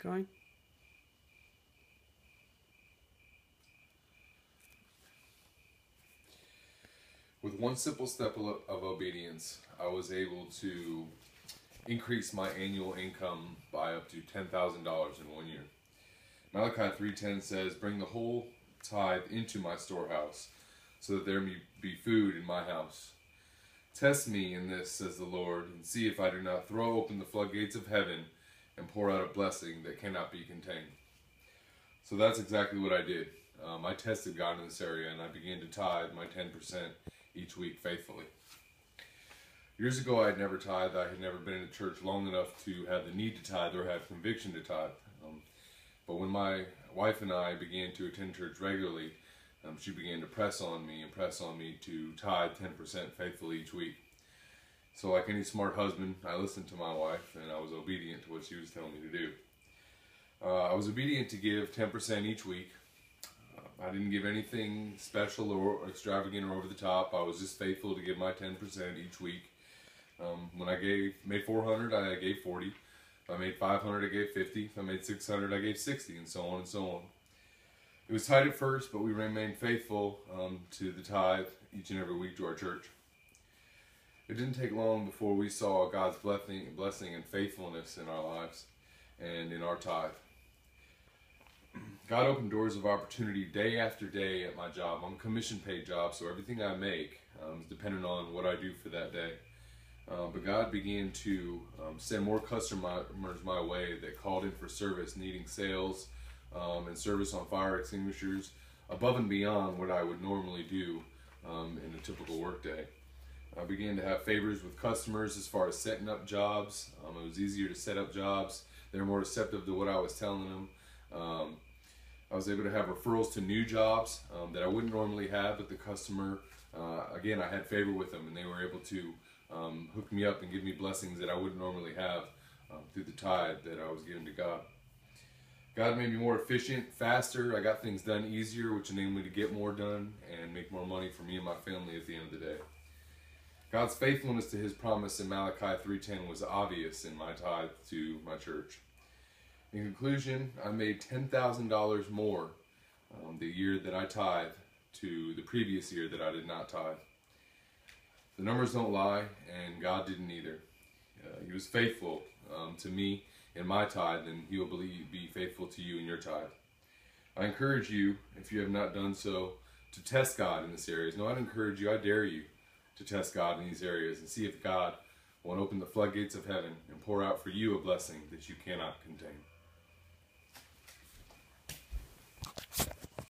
going. With one simple step of obedience, I was able to increase my annual income by up to $10,000 in 1 year. Malachi 3:10 says, "Bring the whole tithe into my storehouse, so that there may be food in my house. Test me in this, says the Lord, and see if I do not throw open the floodgates of heaven and pour out a blessing that cannot be contained." So that's exactly what I did. I tested God in this area, and I began to tithe my 10% each week faithfully. Years ago, I had never tithed. I had never been in a church long enough to have the need to tithe or have conviction to tithe. But when my wife and I began to attend church regularly, she began to press on me to tithe 10% faithfully each week. So like any smart husband, I listened to my wife, and I was obedient to what she was telling me to do. I was obedient to give 10% each week. I didn't give anything special or extravagant or over the top. I was just faithful to give my 10% each week. When I made 400, I gave 40. If I made 500, I gave 50. If I made 600, I gave 60, and so on and so on. It was tight at first, but we remained faithful to the tithe each and every week to our church. It didn't take long before we saw God's blessing and faithfulness in our lives and in our tithe. God opened doors of opportunity day after day at my job. I'm a commission-paid job, so everything I make is dependent on what I do for that day. But God began to send more customers my way that called in for service, needing sales and service on fire extinguishers, above and beyond what I would normally do in a typical workday. I began to have favors with customers as far as setting up jobs. It was easier to set up jobs. They were more receptive to what I was telling them. I was able to have referrals to new jobs that I wouldn't normally have, but the customer, again, I had favor with them, and they were able to hook me up and give me blessings that I wouldn't normally have through the tithe that I was giving to God. God made me more efficient, faster. I got things done easier, which enabled me to get more done and make more money for me and my family at the end of the day. God's faithfulness to his promise in Malachi 3:10 was obvious in my tithe to my church. In conclusion, I made $10,000 more the year that I tithe to the previous year that I did not tithe. The numbers don't lie, and God didn't either. He was faithful to me in my tithe, and he will be faithful to you in your tithe. I encourage you, if you have not done so, to test God in this area. No, I'd encourage you, I dare you to test God in these areas and see if God won't open the floodgates of heaven and pour out for you a blessing that you cannot contain.